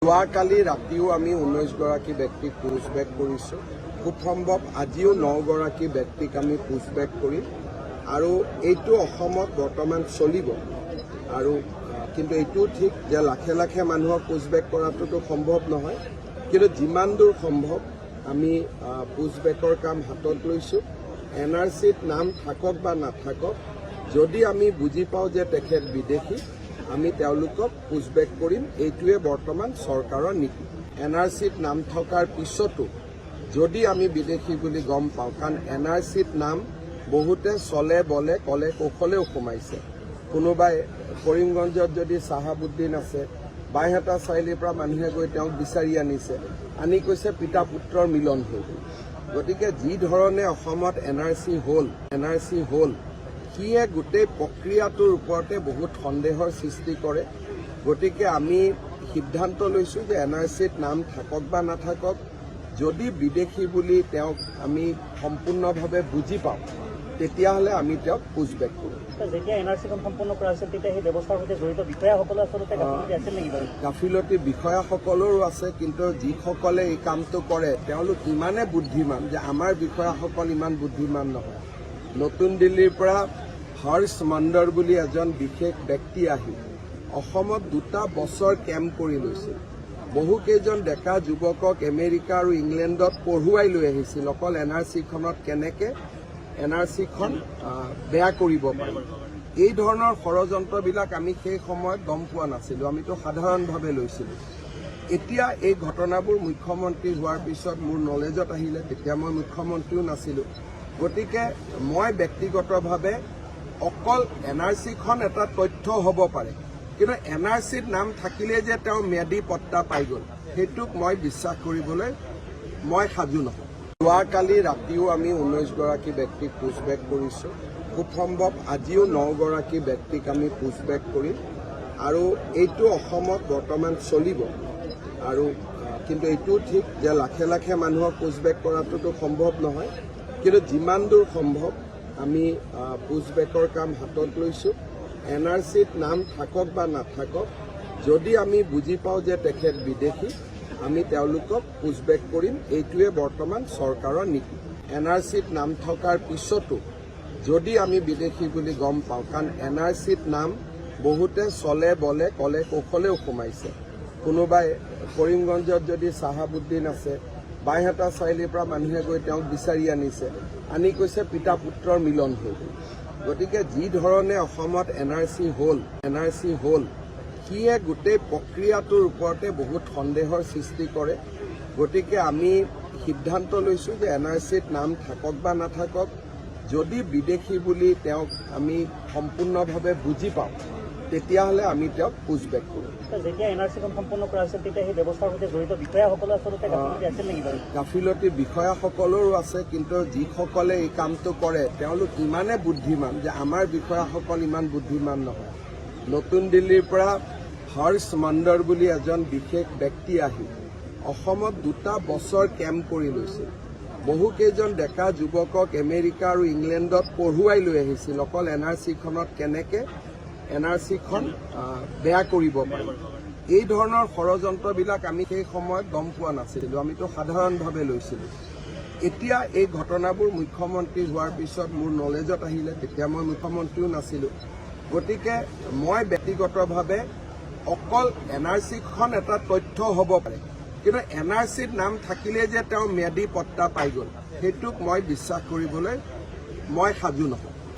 যোৱাকালি ৰাতিও আমি 19গৰাকী ব্যক্তিক পুছবেক কৰিছোঁ। খুব সম্ভৱ আজিও 9গৰাকী ব্যক্তিক আমি পুছবেক কৰিম আৰু এইটো অসমত বৰ্তমান চলিব। আৰু কিন্তু এইটোও ঠিক যে লাখে লাখে মানুহক পুছবেক কৰাটোতো সম্ভৱ নহয়, কিন্তু যিমান দূৰ সম্ভৱ আমি পুছবেকৰ কাম হাতত লৈছোঁ। NRCত নাম থাকক বা নাথাকক, যদি আমি বুজি পাওঁ যে তেখেত বিদেশী, আমি তেওঁলোকক পুছবেক কৰিম। এইটোৱে বৰ্তমান চৰকাৰৰ নীতি। NRCত নাম থকাৰ পিছতো যদি আমি বিদেশী বুলি গম পাওঁ, কাৰণ NRCত নাম বহুতে চলে বলে কলে কৌশলেও সোমাইছে। কোনোবাই কৰিমগঞ্জত যদি চাহাবুদ্দিন আছে, বাইহাটা চাৰিআলিৰ পৰা মানুহে গৈ তেওঁক বিচাৰি আনিছে, আনি কৈছে পিতা পুত্ৰৰ মিলন হৈ গ'ল। গতিকে যি ধৰণে অসমত NRC হ'ল সিয়ে গোটেই প্ৰক্ৰিয়াটোৰ ওপৰতে বহুত সন্দেহৰ সৃষ্টি কৰে। গতিকে আমি সিদ্ধান্ত লৈছোঁ যে NRCত নাম থাকক বা নাথাকক, যদি বিদেশী বুলি তেওঁক আমি সম্পূৰ্ণভাৱে বুজি পাওঁ, তেতিয়াহ'লে আমি তেওঁক পুছবেক কৰিম। যেতিয়া NRCখন সম্পূৰ্ণ কৰা হৈছিল তেতিয়া সেই ব্যৱস্থাৰ সৈতে জড়িত বিষয়াসকলে আচলতে গাফিলতি আছিল নেকি বাৰু? গাফিলতি বিষয়াসকলৰো আছে, কিন্তু যিসকলে এই কামটো কৰে তেওঁলোক ইমানে বুদ্ধিমান যে আমাৰ বিষয়াসকল ইমান বুদ্ধিমান নহয়। নতুন দিল্লীৰ পৰা হৰ্ষ মণ্ডল বুলি এজন বিশেষ ব্যক্তি আহি অসমত 2টা বছৰ কেম্প কৰি লৈছিল। বহুকেইজন ডেকা যুৱকক আমেৰিকা আৰু ইংলেণ্ডত পঢ়ুৱাই লৈ আহিছিল অকল NRCখনত কেনেকৈ NRCখন বেয়া কৰিব পাৰি। এই ধৰণৰ ষড়যন্ত্ৰবিলাক আমি সেই সময়ত গম পোৱা নাছিলোঁ, আমিতো সাধাৰণভাৱে লৈছিলোঁ। এতিয়া এই ঘটনাবোৰ মুখ্যমন্ত্ৰী হোৱাৰ পিছত মোৰ নলেজত আহিলে, তেতিয়া মই মুখ্যমন্ত্ৰীও নাছিলোঁ। গতিকে মই ব্যক্তিগতভাৱে অকল NRCখন এটা তথ্য হ'ব পাৰে, কিন্তু NRCত নাম থাকিলে যে তেওঁ ম্যাদী পট্টা পাই গ'ল, সেইটোক মই বিশ্বাস কৰিবলৈ মই সাজু নহয়। যোৱাকালি ৰাতিও আমি 19গৰাকী ব্যক্তিক পুছবেক কৰিছোঁ। খুব সম্ভৱ আজিও 9গৰাকী ব্যক্তিক আমি পুছবেক কৰিম আৰু এইটো অসমত বৰ্তমান চলিব। আৰু কিন্তু এইটোও ঠিক যে লাখে লাখে মানুহক পুছবেক কৰাটোতো সম্ভৱ নহয়, কিন্তু যিমান দূৰ সম্ভৱ আমি পুছবেকৰ কাম হাতত লৈছোঁ। NRCত নাম থাকক বা নাথাকক, যদি আমি বুজি পাওঁ যে তেখেত বিদেশী, আমি তেওঁলোকক পুছবেক কৰিম। এইটোৱে বৰ্তমান চৰকাৰৰ নীতি। NRCত নাম থকাৰ পিছতো যদি আমি বিদেশী বুলি গম পাওঁ, কাৰণ NRCত নাম বহুতে চলে বলে কলে কৌশলেও সোমাইছে। কোনোবাই কৰিমগঞ্জত যদি চাহাবুদ্দিন আছে, বাইহাটা চাৰিআলিৰ পৰা মানুহে গৈ তেওঁক বিচাৰি আনিছে, আনি কৈছে পিতা পুত্ৰৰ মিলন হৈ গ'ল। গতিকে যি ধৰণে অসমত NRC হ'ল সিয়ে গোটেই প্ৰক্ৰিয়াটোৰ ওপৰতে বহুত সন্দেহৰ সৃষ্টি কৰে। গতিকে আমি সিদ্ধান্ত লৈছোঁ যে NRCত নাম থাকক বা নাথাকক, যদি বিদেশী বুলি তেওঁক আমি সম্পূৰ্ণভাৱে বুজি পাওঁ, তেতিয়াহ'লে আমি তেওঁক পুছবেক কৰিম। যেতিয়া NRCখন সম্পূৰ্ণ কৰা হৈছিল তেতিয়া সেই ব্যৱস্থাৰ সৈতে জড়িত বিষয়াসকলে আচলতে গাফিলতি আছিল নেকি বাৰু? গাফিলতি বিষয়াসকলৰো আছে, কিন্তু যিসকলে এই কামটো কৰে তেওঁলোক ইমানে বুদ্ধিমান যে আমাৰ বিষয়াসকল ইমান বুদ্ধিমান নহয়। নতুন দিল্লীৰ পৰা হৰ্ষ মণ্ডল বুলি এজন বিশেষ ব্যক্তি আহি অসমত 2টা বছৰ কেম্প কৰি লৈছিল। বহুকেইজন ডেকা যুৱকক আমেৰিকা আৰু ইংলেণ্ডত পঢ়ুৱাই লৈ আহিছিল অকল NRCখনত কেনেকৈ NRCখন বেয়া কৰিব পাৰি। এই ধৰণৰ ষড়যন্ত্ৰবিলাক আমি সেই সময়ত গম পোৱা নাছিলোঁ, আমিতো সাধাৰণভাৱে লৈছিলোঁ। এতিয়া এই ঘটনাবোৰ মুখ্যমন্ত্ৰী হোৱাৰ পিছত মোৰ নলেজত আহিলে, তেতিয়া মই মুখ্যমন্ত্ৰীও নাছিলোঁ। গতিকে মই ব্যক্তিগতভাৱে অকল NRCখন এটা তথ্য হ'ব পাৰে, কিন্তু NRCত নাম থাকিলে যে তেওঁ ম্যাদী পট্টা পাই গ'ল, সেইটোক মই বিশ্বাস কৰিবলৈ মই সাজু নহয়।